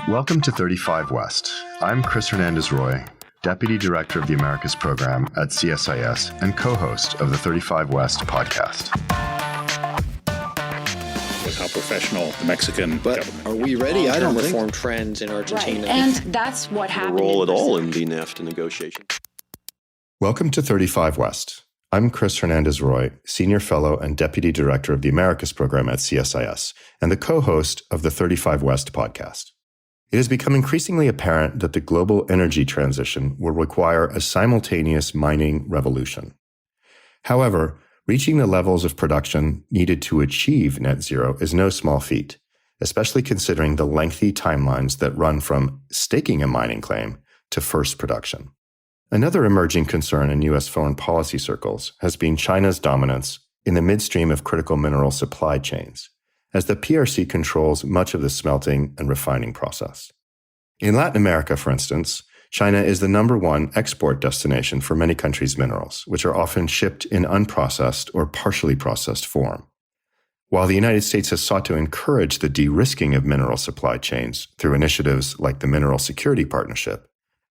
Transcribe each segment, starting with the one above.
Welcome to 35 West. I'm Chris Hernandez-Roy, Deputy Director of the Americas Program at CSIS and co-host of the 35 West podcast. With how professional the Mexican government. Are we ready? I don't reform think. trends in Argentina. Right. And that's what happened. Role at all in the NAFTA negotiation. Welcome to 35 West. I'm Chris Hernandez-Roy, Senior Fellow and Deputy Director of the Americas Program at CSIS, and the co-host of the 35 West podcast. It has become increasingly apparent that the global energy transition will require a simultaneous mining revolution. However, reaching the levels of production needed to achieve net zero is no small feat, especially considering the lengthy timelines that run from staking a mining claim to first production. Another emerging concern in U.S. foreign policy circles has been China's dominance in the midstream of critical mineral supply chains, as the PRC controls much of the smelting and refining process. In Latin America, for instance, China is the number one export destination for many countries' minerals, which are often shipped in unprocessed or partially processed form. While the United States has sought to encourage the de-risking of mineral supply chains through initiatives like the Mineral Security Partnership,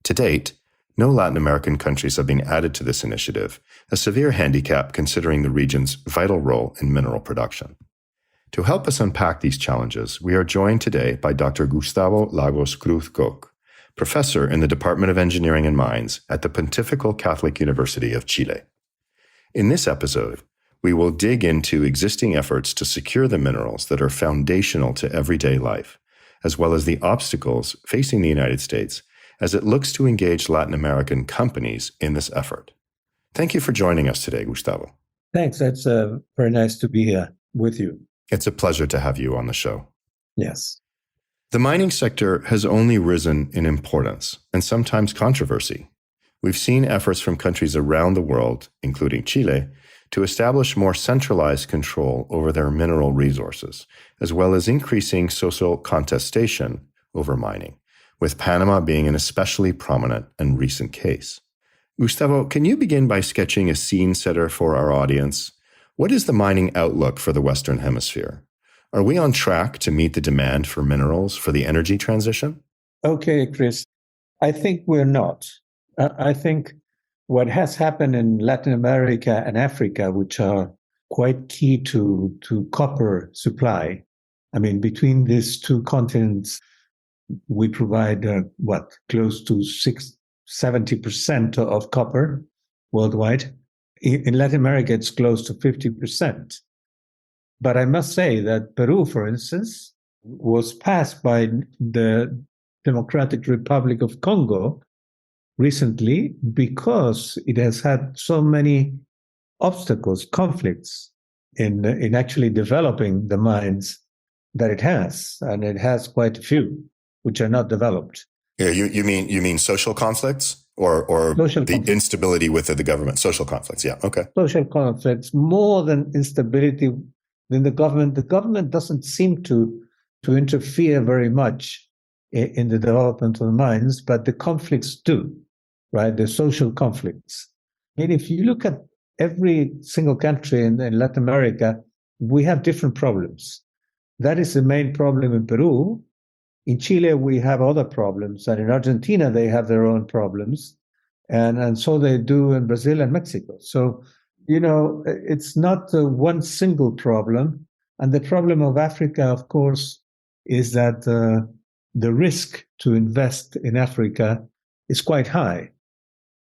to date, no Latin American countries have been added to this initiative, a severe handicap considering the region's vital role in mineral production. To help us unpack these challenges, we are joined today by Dr. Gustavo Lagos Cruz-Coke, professor in the Department of Engineering and Mines at the Pontifical Catholic University of Chile. In this episode, we will dig into existing efforts to secure the minerals that are foundational to everyday life, as well as the obstacles facing the United States as it looks to engage Latin American companies in this effort. Thank you for joining us today, Gustavo. Thanks. That's very nice to be here with you. It's a pleasure to have you on the show. Yes. The mining sector has only risen in importance and sometimes controversy. We've seen efforts from countries around the world, including Chile, to establish more centralized control over their mineral resources, as well as increasing social contestation over mining, with Panama being an especially prominent and recent case. Gustavo, can you begin by sketching a scene setter for our audience? What is the mining outlook for the Western Hemisphere? Are we on track to meet the demand for minerals for the energy transition? Okay, Chris. I think we're not. I think what has happened in Latin America and Africa, which are quite key to copper supply. I mean, between these two continents, we provide, close to 70% of copper worldwide. In Latin America, it's close to 50%. But I must say that Peru, for instance, was passed by the Democratic Republic of Congo recently because it has had so many obstacles, conflicts in actually developing the mines that it has. And it has quite a few which are not developed. Yeah, you mean social conflicts? Or social the conflicts. Instability with the government, social conflicts. Yeah, okay. Social conflicts, more than instability in the government. The government doesn't seem to interfere very much in the development of the mines, but the conflicts do, right? The social conflicts. And if you look at every single country in Latin America, we have different problems. That is the main problem in Peru. In Chile, we have other problems, and in Argentina, they have their own problems, and so they do in Brazil and Mexico. So, it's not one single problem. And the problem of Africa, of course, is that the risk to invest in Africa is quite high.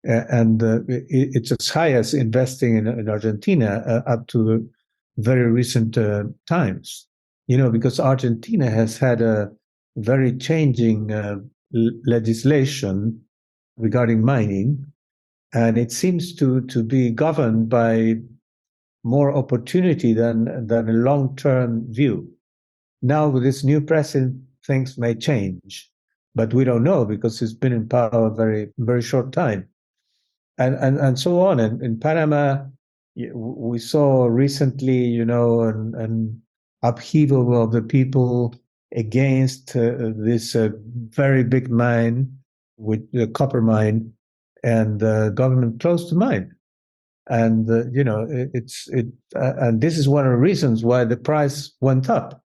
And it's as high as investing in Argentina up to very recent times, because Argentina has had a very changing legislation regarding mining, and it seems to be governed by more opportunity than a long-term view. Now, with this new president, things may change, but we don't know because he's been in power a very, very short time, and so on. And in Panama, we saw recently, an upheaval of the people against this very big mine, with the copper mine, and the government closed the mine. And and this is one of the reasons why the price went up.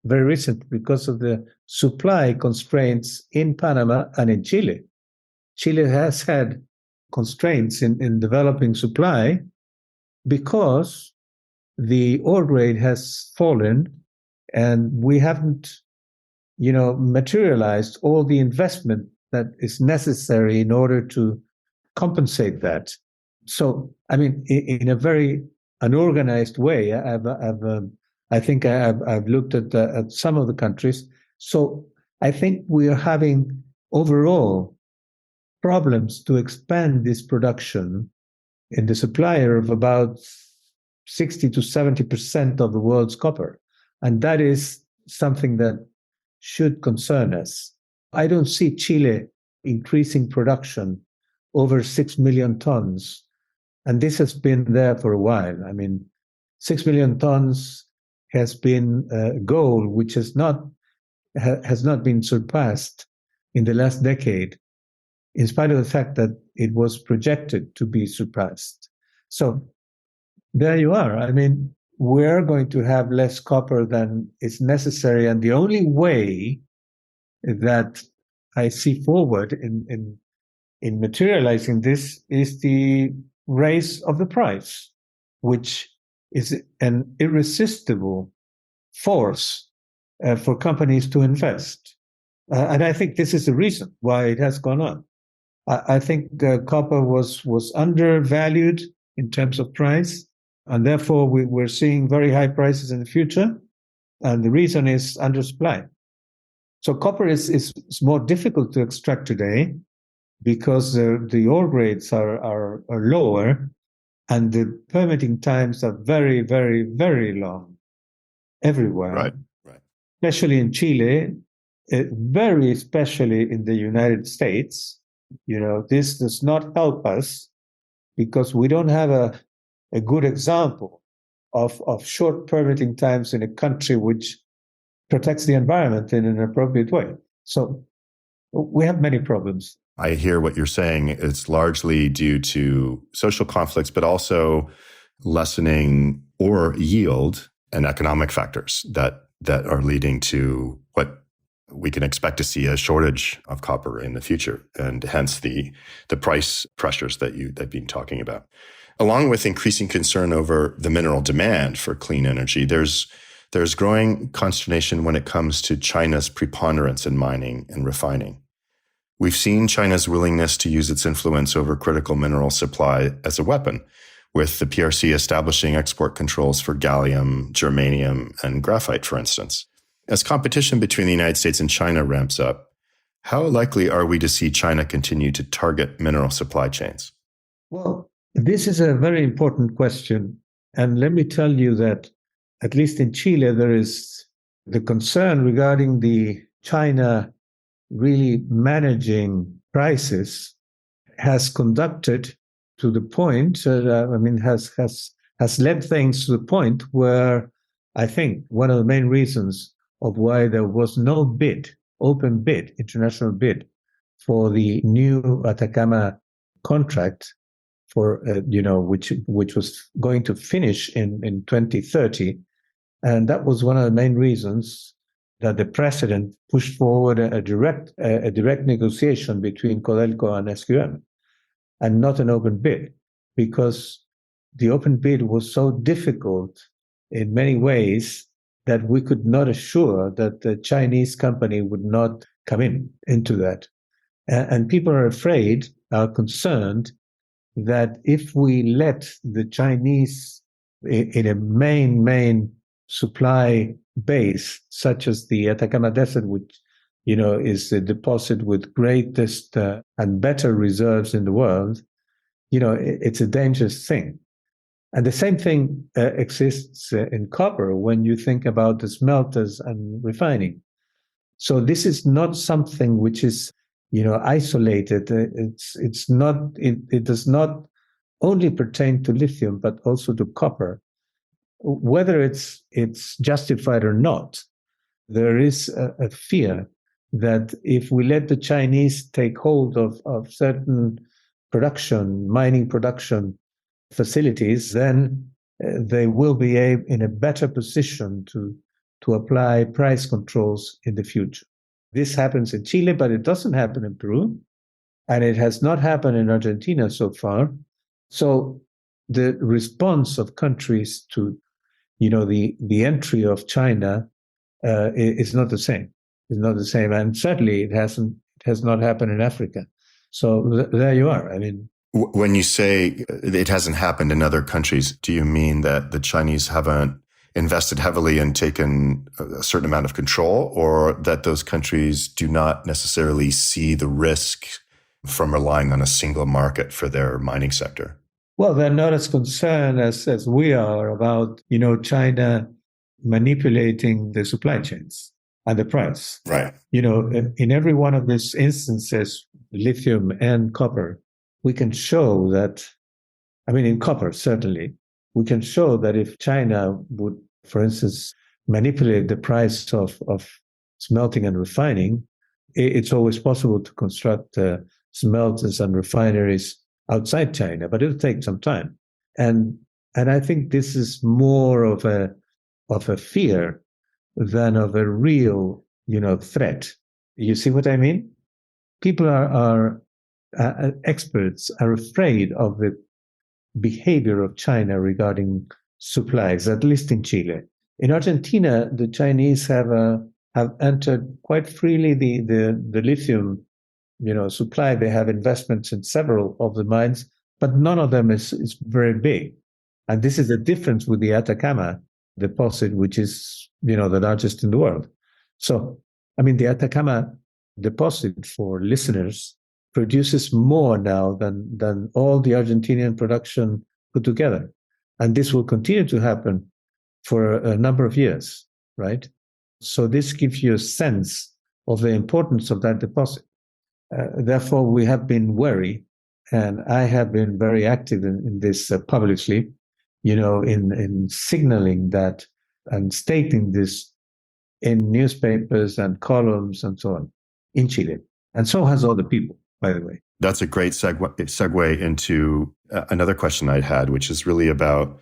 very recently because of the supply constraints in Panama and in Chile. Chile has had constraints in developing supply because the ore grade has fallen and we haven't, materialized all the investment that is necessary in order to compensate that. So, I mean, in a very unorganized way, I think I've looked at some of the countries. So I think we are having overall problems to expand this production in the supplier of about 60 to 70% of the world's copper. And that is something that should concern us. I don't see Chile increasing production over 6 million tons. And this has been there for a while. I mean, 6 million tons has been a goal which has not been surpassed in the last decade, in spite of the fact that it was projected to be surpassed. So there you are. I mean, we're going to have less copper than is necessary. And the only way that I see forward in materializing this is the raise of the price, which is an irresistible force for companies to invest. And I think this is the reason why it has gone on. I think copper was undervalued in terms of price, and therefore we're seeing very high prices in the future. And the reason is undersupply. So copper is more difficult to extract today because the ore grades are lower and the permitting times are very, very, very long everywhere. Right. Especially in Chile, very especially in the United States. This does not help us because we don't have a good example of short permitting times in a country which protects the environment in an appropriate way. So we have many problems. I hear what you're saying. It's largely due to social conflicts, but also lessening ore yield and economic factors that are leading to what we can expect to see a shortage of copper in the future, and hence the price pressures that you've been talking about. Along with increasing concern over the mineral demand for clean energy, there's growing consternation when it comes to China's preponderance in mining and refining. We've seen China's willingness to use its influence over critical mineral supply as a weapon, with the PRC establishing export controls for gallium, germanium, and graphite, for instance. As competition between the United States and China ramps up, how likely are we to see China continue to target mineral supply chains? Well, this is a very important question. And let me tell you that, at least in Chile, there is the concern regarding the China really managing prices has conducted to the point, has led things to the point where I think one of the main reasons of why there was no open bid, international bid for the new Atacama contract for, which was going to finish in 2030. And that was one of the main reasons that the president pushed forward a direct negotiation between Codelco and SQM, and not an open bid, because the open bid was so difficult in many ways that we could not assure that the Chinese company would not come into that. And people are concerned that if we let the Chinese in a main supply base, such as the Atacama Desert, which is a deposit with greatest and better reserves in the world, it's a dangerous thing. And the same thing exists in copper when you think about the smelters and refining. So this is not something which is isolated. It's not. It does not only pertain to lithium, but also to copper. Whether it's justified or not, there is a fear that if we let the Chinese take hold of certain mining production facilities, then they will be in a better position to to apply price controls in the future. This happens in Chile, but it doesn't happen in Peru, and it has not happened in Argentina so far. So the response of countries to, the entry of China is not the same. It's not the same, and certainly it has not happened in Africa. So there you are. I mean, when you say it hasn't happened in other countries, do you mean that the Chinese haven't invested heavily and taken a certain amount of control, or that those countries do not necessarily see the risk from relying on a single market for their mining sector? Well, they're not as concerned as we are about, China manipulating the supply chains and the price. Right. In every one of these instances, lithium and copper, we can show that, in copper, certainly, we can show that if China would, for instance, manipulate the price of smelting and refining, it's always possible to construct smelters and refineries outside China, but it'll take some time. And I think this is more of a fear than of a real, threat. You see what I mean? People are experts are afraid of the behavior of China regarding supplies, at least in Chile. In Argentina, the Chinese have entered quite freely the lithium, supply. They have investments in several of the mines, but none of them is very big. And this is the difference with the Atacama deposit, which is, the largest in the world. So, the Atacama deposit, for listeners, produces more now than all the Argentinian production put together. And this will continue to happen for a number of years, right? So this gives you a sense of the importance of that deposit. Therefore, we have been wary, and I have been very active in this publicly, in signaling that and stating this in newspapers and columns and so on in Chile. And so has other people, by the way. That's a great segue into another question I'd had, which is really about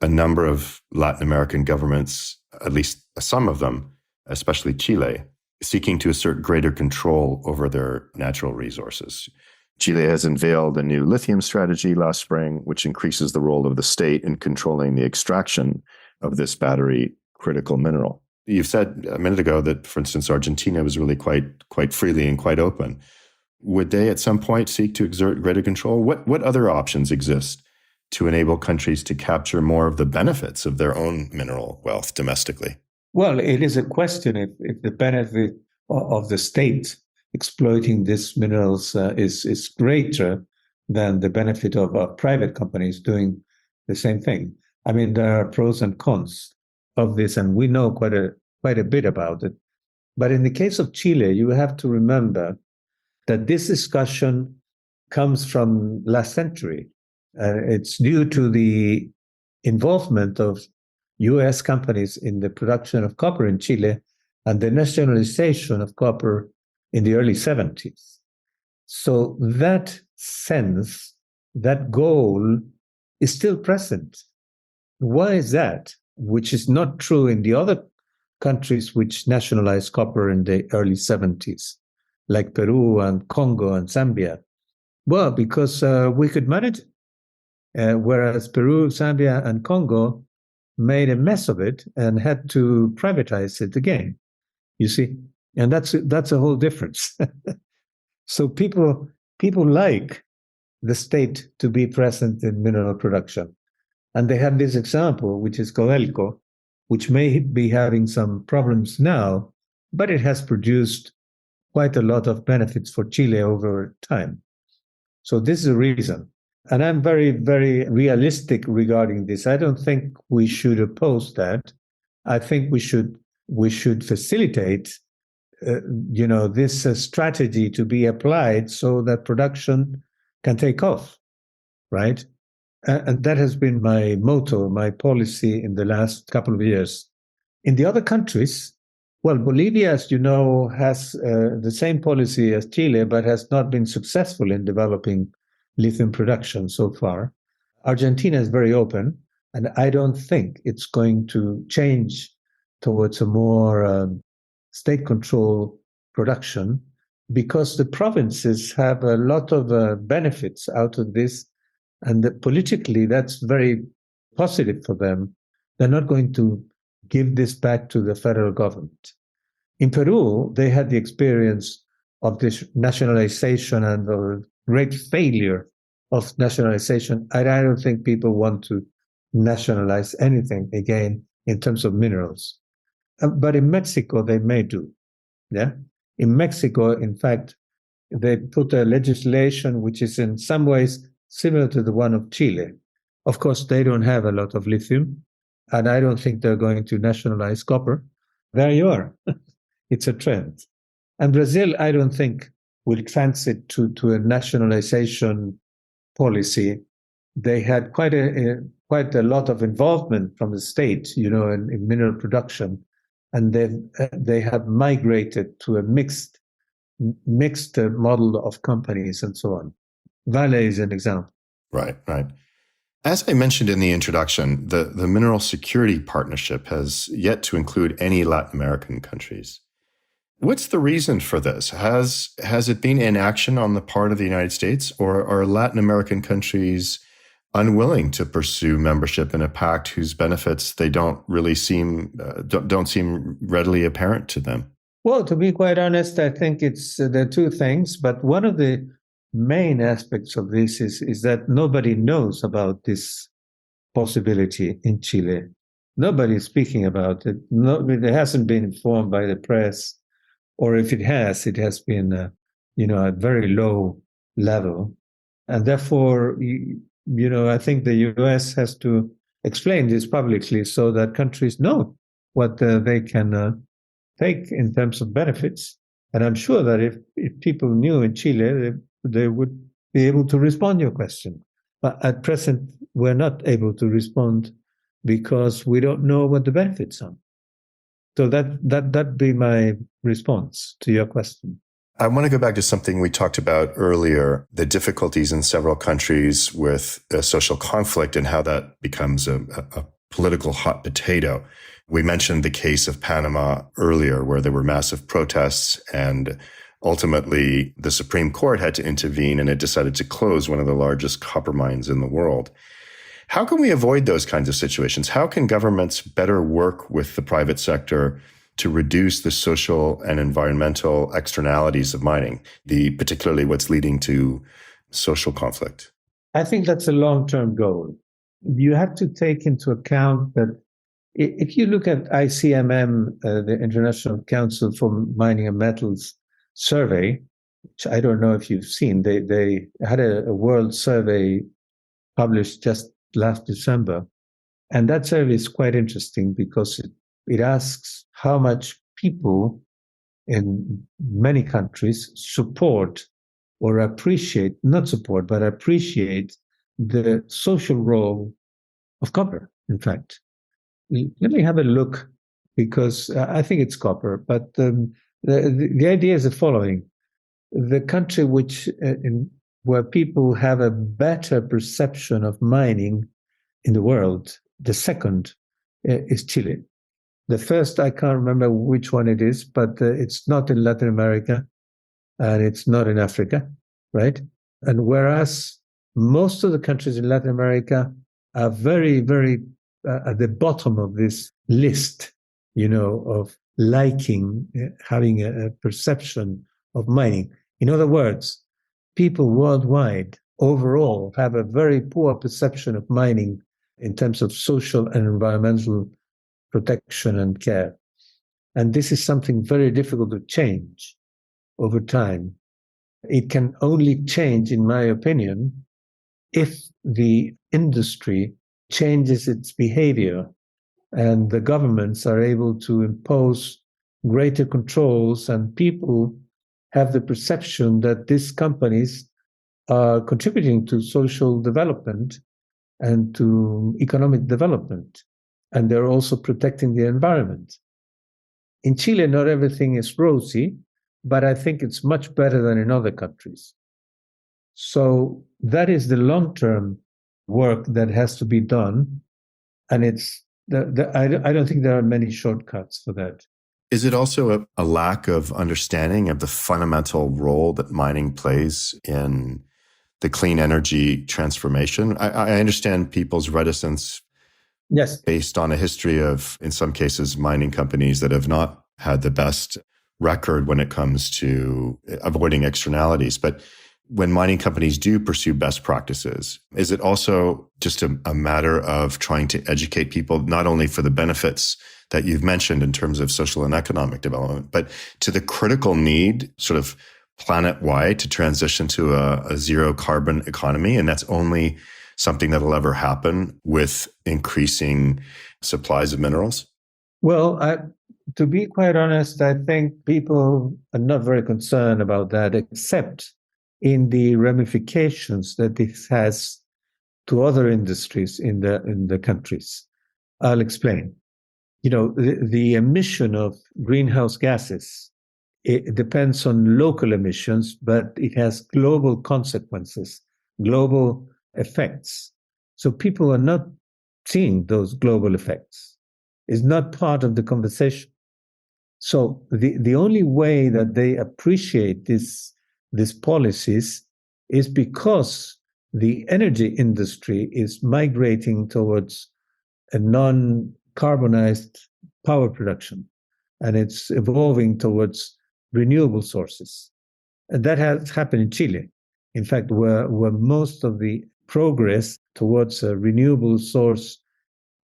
a number of Latin American governments, at least some of them, especially Chile, seeking to assert greater control over their natural resources. Chile has unveiled a new lithium strategy last spring, which increases the role of the state in controlling the extraction of this battery critical mineral. You've said a minute ago that, for instance, Argentina was really quite freely and quite open. Would they at some point seek to exert greater control? What other options exist to enable countries to capture more of the benefits of their own mineral wealth domestically? Well, it is a question if the benefit of the state exploiting these minerals is greater than the benefit of private companies doing the same thing. There are pros and cons of this, and we know quite a bit about it. But in the case of Chile, you have to remember that this discussion comes from last century. It's due to the involvement of U.S. companies in the production of copper in Chile and the nationalization of copper in the early 70s. So that sense, that goal is still present. Why is that? Which is not true in the other countries which nationalized copper in the early 70s, like Peru and Congo and Zambia. Well, because we could manage it. Whereas Peru, Zambia, and Congo made a mess of it and had to privatize it again. You see, and that's a whole difference. So people like the state to be present in mineral production, and they have this example, which is Codelco, which may be having some problems now, but it has produced quite a lot of benefits for Chile over time. So this is a reason. And I'm very, very realistic regarding this. I don't think we should oppose that. I think we should facilitate, this strategy to be applied so that production can take off, right? And that has been my motto, my policy in the last couple of years. In the other countries, well, Bolivia, as you know, has the same policy as Chile, but has not been successful in developing lithium production so far. Argentina is very open, and I don't think it's going to change towards a more state control production, because the provinces have a lot of benefits out of this, and politically that's very positive for them. They're not going to give this back to the federal government. In Peru, they had the experience of this nationalization and the great failure of nationalization. I don't think people want to nationalize anything again in terms of minerals. But in Mexico, they may do. Yeah. In Mexico, in fact, they put a legislation which is in some ways similar to the one of Chile. Of course, they don't have a lot of lithium, and I don't think they're going to nationalize copper. There you are. It's a trend. And Brazil, I don't think, will transit to a nationalization policy. They had quite a lot of involvement from the state, in mineral production, and they have migrated to a mixed model of companies and so on. Vale is an example. Right. As I mentioned in the introduction, the Mineral Security Partnership has yet to include any Latin American countries. What's the reason for this? Has it been inaction on the part of the United States, or are Latin American countries unwilling to pursue membership in a pact whose benefits they don't seem readily apparent to them? Well, to be quite honest, I think there are two things, but one of the main aspects of this is that nobody knows about this possibility in Chile. Nobody is speaking about it. It hasn't been informed by the press. Or if it has been, at very low level. And therefore, I think the US has to explain this publicly so that countries know what they can take in terms of benefits. And I'm sure that if people knew in Chile, they would be able to respond to your question. But at present, we're not able to respond because we don't know what the benefits are. So that'd be my response to your question. I want to go back to something we talked about earlier, the difficulties in several countries with social conflict and how that becomes a political hot potato. We mentioned the case of Panama earlier, where there were massive protests, and ultimately the Supreme Court had to intervene, and it decided to close one of the largest copper mines in the world. How can we avoid those kinds of situations? How can governments better work with the private sector to reduce the social and environmental externalities of mining, particularly what's leading to social conflict? I think that's a long-term goal. You have to take into account that if you look at ICMM, the International Council for Mining and Metals survey, which I don't know if you've seen, they had a world survey published just last December. And that survey is quite interesting because it asks how much people in many countries support or appreciate the social role of copper, in fact. Let me have a look, because I think it's copper, but the idea is the following. The country where people have a better perception of mining in the world, the second is Chile. The first, I can't remember which one it is, but it's not in Latin America and it's not in Africa, right? And whereas most of the countries in Latin America are very, very at the bottom of this list, of liking, having a perception of mining. In other words, people worldwide overall have a very poor perception of mining in terms of social and environmental protection and care. And this is something very difficult to change over time. It can only change, in my opinion, if the industry changes its behavior and the governments are able to impose greater controls and people have the perception that these companies are contributing to social development and to economic development, and they're also protecting the environment. In Chile, not everything is rosy, but I think it's much better than in other countries. So that is the long-term work that has to be done, and it's I don't think there are many shortcuts for that. Is it also a lack of understanding of the fundamental role that mining plays in the clean energy transformation? I understand people's reticence Yes. based on a history of, in some cases, mining companies that have not had the best record when it comes to avoiding externalities. But when mining companies do pursue best practices, is it also just a matter of trying to educate people, not only for the benefits that you've mentioned in terms of social and economic development, but to the critical need sort of planet-wide to transition to a zero carbon economy? And that's only something that'll ever happen with increasing supplies of minerals? Well, to be quite honest, I think people are not very concerned about that, except in the ramifications that this has to other industries in the countries. I'll explain. The emission of greenhouse gases, it depends on local emissions, but it has global consequences, global effects. So people are not seeing those global effects. It's not part of the conversation. So the only way that they appreciate these policies is because the energy industry is migrating towards a non-carbonized power production, and it's evolving towards renewable sources. And that has happened in Chile. In fact, where most of the progress towards a renewable source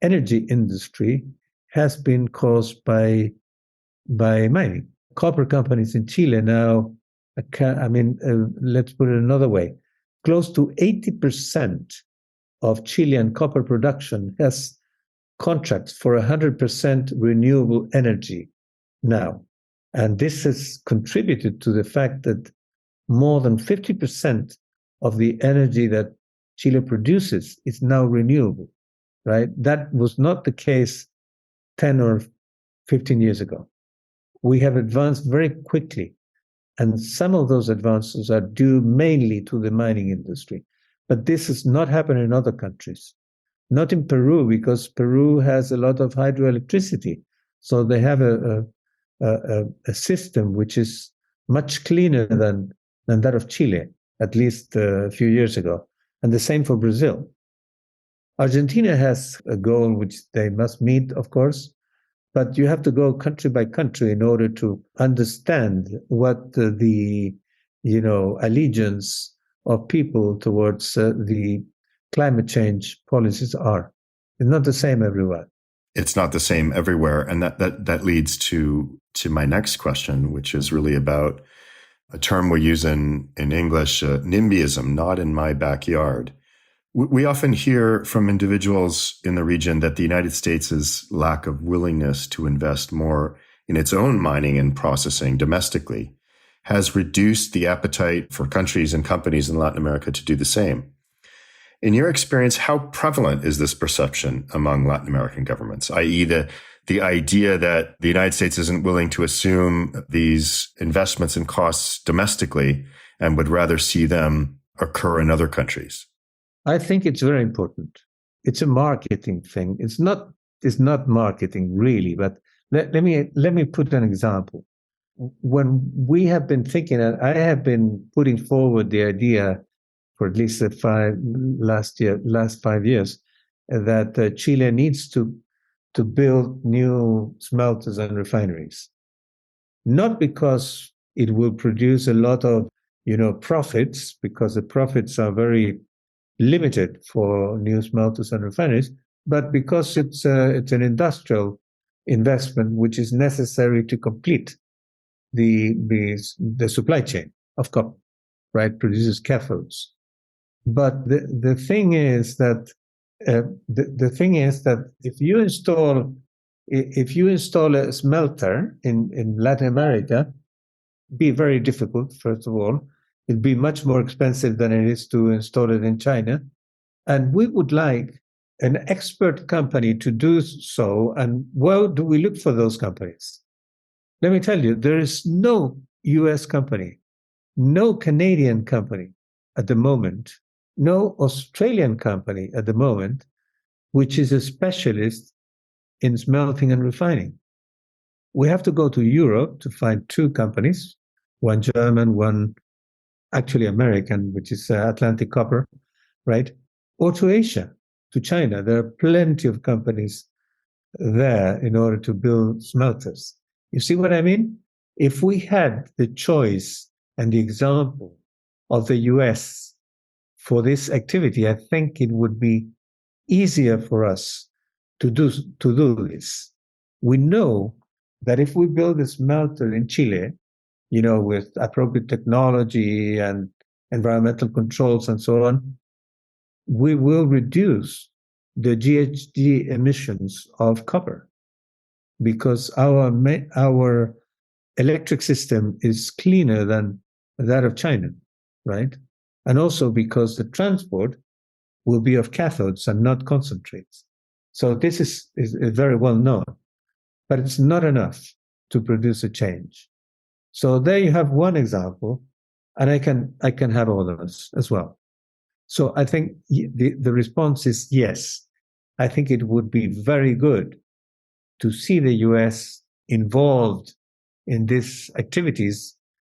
energy industry has been caused by mining. Copper companies in Chile now, let's put it another way, close to 80% of Chilean copper production has contracts for 100% renewable energy now. And this has contributed to the fact that more than 50% of the energy that Chile produces is now renewable, right? That was not the case 10 or 15 years ago. We have advanced very quickly, and some of those advances are due mainly to the mining industry. But this has not happened in other countries. Not in Peru, because Peru has a lot of hydroelectricity. So they have a system which is much cleaner than that of Chile, at least a few years ago. And the same for Brazil. Argentina has a goal which they must meet, of course, but you have to go country by country in order to understand what the allegiance of people towards the climate change policies are. It's not the same everywhere. It's not the same everywhere. And that leads to my next question, which is really about a term we use in English, NIMBYism, not in my backyard. We often hear from individuals in the region that the United States' lack of willingness to invest more in its own mining and processing domestically has reduced the appetite for countries and companies in Latin America to do the same. In your experience, how prevalent is this perception among Latin American governments, i.e. the idea that the United States isn't willing to assume these investments and costs domestically and would rather see them occur in other countries? I think it's very important. It's a marketing thing. It's not marketing really, but let me put an example. When we have been thinking, I have been putting forward the idea for at least the last 5 years, that Chile needs to build new smelters and refineries. Not because it will produce a lot of profits, because the profits are very limited for new smelters and refineries, but because it's an industrial investment which is necessary to complete the supply chain of copper, right? Produces cathodes. But the thing is that if you install a smelter in Latin America, it'd be very difficult. First of all, it'd be much more expensive than it is to install it in China, and we would like an expert company to do so. And where do we look for those companies? Let me tell you, there is no U.S. company, no Canadian company at the moment, no Australian company at the moment, which is a specialist in smelting and refining. We have to go to Europe to find two companies, one German, one actually American, which is Atlantic Copper, right? Or to Asia, to China. There are plenty of companies there in order to build smelters. You see what I mean? If we had the choice and the example of the US for this activity, I think it would be easier for us to do this. We know that if we build a smelter in Chile, with appropriate technology and environmental controls and so on, we will reduce the GHG emissions of copper because our electric system is cleaner than that of China, right? And also because the transport will be of cathodes and not concentrates. So this is very well known, but it's not enough to produce a change. So there you have one example, and I can have others as well. So I think the response is yes. I think it would be very good to see the US involved in these activities,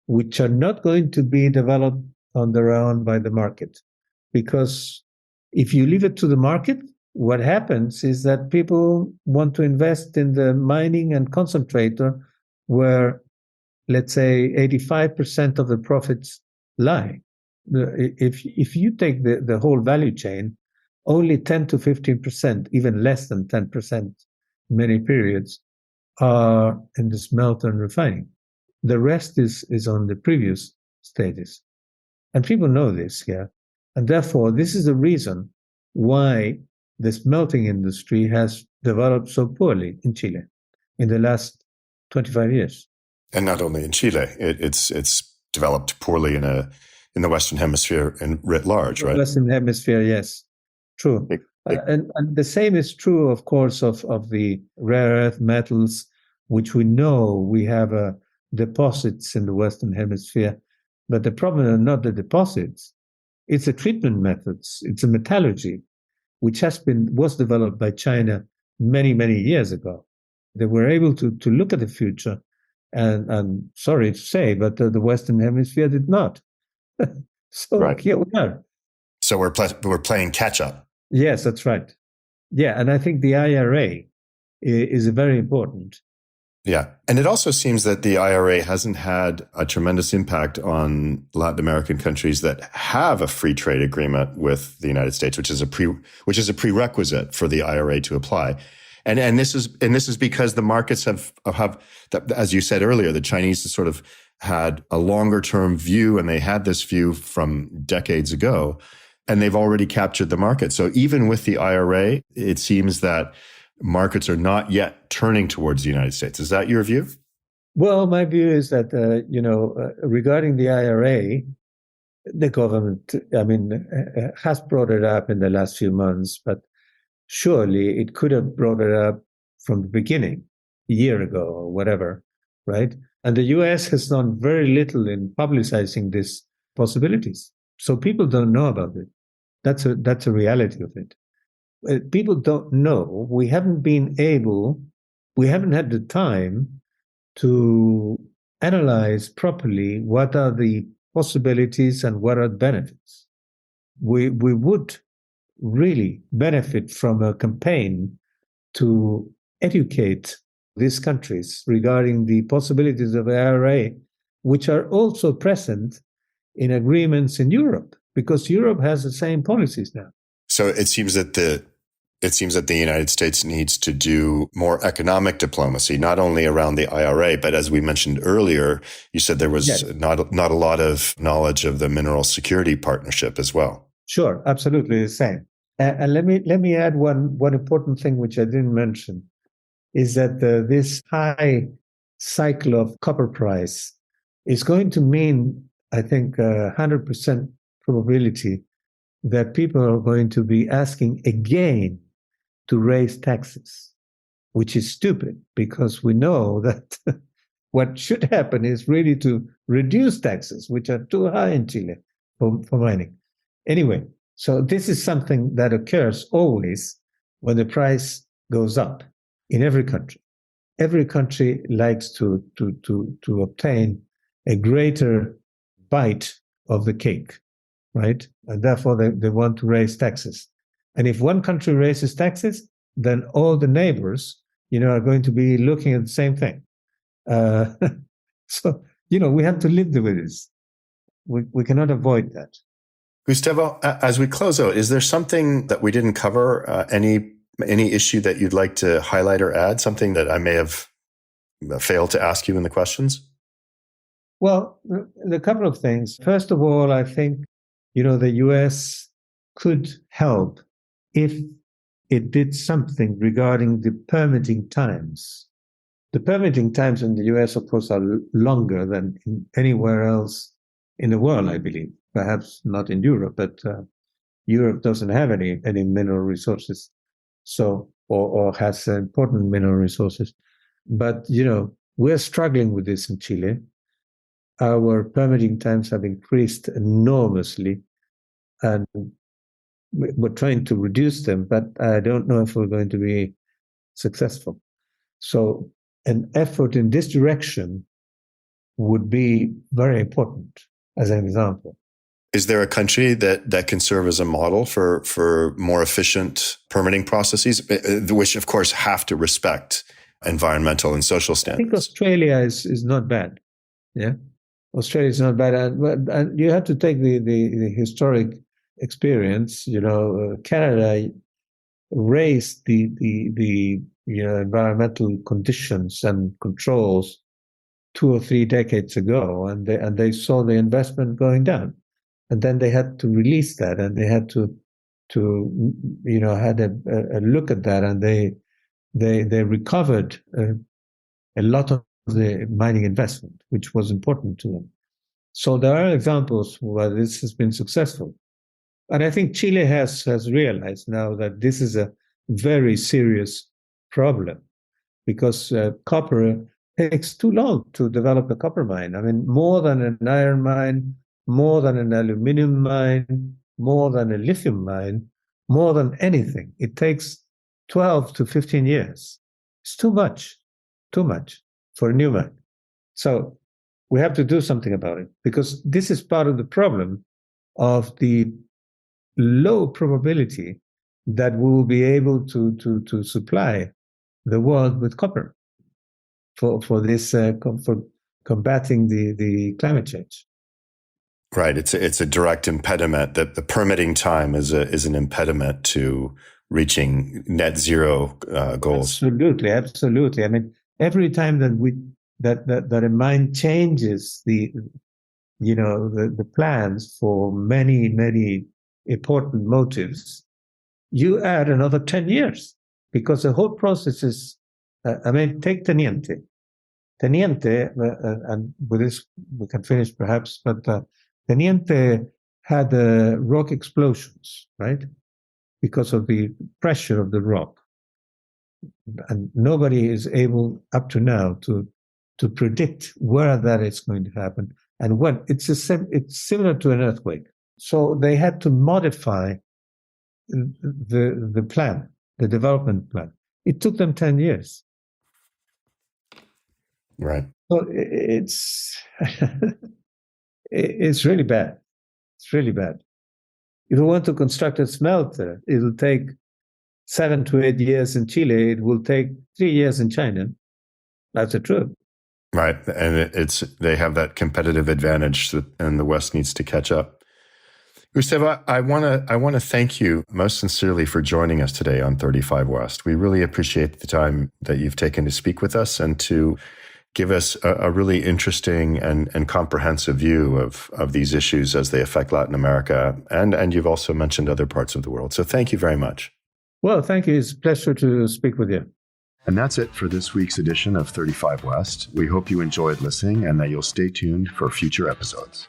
which are not going to be developed on their own by the market. Because if you leave it to the market, what happens is that people want to invest in the mining and concentrator where, let's say, 85% of the profits lie. If you take the whole value chain, only 10 to 15%, even less than 10%, many periods, are in the smelter and refining. The rest is on the previous stages. And people know this here. And therefore, this is the reason why the smelting industry has developed so poorly in Chile in the last 25 years. And not only in Chile, it's developed poorly in the Western Hemisphere and writ large, right? Western Hemisphere, yes, true. And the same is true, of course, of the rare earth metals, which we know we have deposits in the Western Hemisphere. But the problem are not the deposits; it's the treatment methods. It's a metallurgy, which was developed by China many, many years ago. They were able to look at the future. And I'm sorry to say, but the Western Hemisphere did not. So right. Here we are. So we're playing catch up. Yes, that's right. Yeah, and I think the IRA is very important. Yeah, and it also seems that the IRA hasn't had a tremendous impact on Latin American countries that have a free trade agreement with the United States, which is a prerequisite for the IRA to apply. And this is because the markets have, as you said earlier, the Chinese sort of had a longer term view, and they had this view from decades ago, and they've already captured the market. So even with the IRA, it seems that markets are not yet turning towards the United States. Is that your view? Well, my view is that regarding the IRA, the government, has brought it up in the last few months, but surely it could have brought it up from the beginning, a year ago or whatever, right? And the US has done very little in publicizing these possibilities. So people don't know about it. That's a reality of it. People don't know. We haven't had the time to analyze properly what are the possibilities and what are the benefits. We would really benefit from a campaign to educate these countries regarding the possibilities of the IRA, which are also present in agreements in Europe, because Europe has the same policies now. So it seems that the United States needs to do more economic diplomacy, not only around the IRA, but as we mentioned earlier, you said there was not a lot of knowledge of the Mineral Security Partnership as well. Sure, absolutely the same. And let me add one important thing which I didn't mention, is that this high cycle of copper price is going to mean, I think, 100% probability that people are going to be asking again to raise taxes, which is stupid because we know that what should happen is really to reduce taxes, which are too high in Chile for mining. Anyway, so this is something that occurs always when the price goes up. in every country. Every country likes to obtain a greater bite of the cake, right? And therefore they want to raise taxes. And if one country raises taxes, then all the neighbors, are going to be looking at the same thing. So, we have to live with this. We cannot avoid that. Gustavo, as we close out, is there something that we didn't cover? Any issue that you'd like to highlight or add? Something that I may have failed to ask you in the questions? Well, a couple of things. First of all, I think, the US could help if it did something regarding the permitting times. The permitting times in the US, of course, are longer than anywhere else in the world, I believe. Perhaps not in Europe, but Europe doesn't have any mineral resources, or has important mineral resources. But we're struggling with this in Chile. Our permitting times have increased enormously, and we're trying to reduce them. But I don't know if we're going to be successful. So an effort in this direction would be very important, as an example. Is there a country that can serve as a model for more efficient permitting processes, which of course have to respect environmental and social standards? I think Australia is not bad. Yeah, Australia is not bad, and you have to take the historic experience. Canada raised the environmental conditions and controls 2 or 3 decades ago, and they saw the investment going down. And then they had to release that, and they had to had a look at that, and they recovered a lot of the mining investment, which was important to them. So there are examples where this has been successful, and I think Chile has realized now that this is a very serious problem, because copper takes too long to develop a copper mine. I mean, more than an iron mine, more than an aluminum mine, more than a lithium mine, more than anything. It takes 12 to 15 years. It's too much for a new mine. So we have to do something about it, because this is part of the problem of the low probability that we will be able to supply the world with copper for combating the climate change. Right. It's a direct impediment. That the permitting time is an impediment to reaching net zero goals. Absolutely. I mean, every time that a mine changes the plans for many important motives, you add another 10 years, because the whole process is. Take Teniente. Teniente, and with this we can finish perhaps, but Teniente had rock explosions, right? Because of the pressure of the rock. And nobody is able up to now to predict where that is going to happen and when. It's similar to an earthquake. So they had to modify the plan, the development plan. It took them 10 years. Right. So it's it's really bad. It's really bad. If you want to construct a smelter, it'll take 7 to 8 years in Chile. It will take 3 years in China. That's the truth. Right. And they have that competitive advantage, and the West needs to catch up. Gustavo, I want to thank you most sincerely for joining us today on 35 West. We really appreciate the time that you've taken to speak with us and to give us a really interesting and comprehensive view of these issues as they affect Latin America. And you've also mentioned other parts of the world. So thank you very much. Well, thank you. It's a pleasure to speak with you. And that's it for this week's edition of 35 West. We hope you enjoyed listening and that you'll stay tuned for future episodes.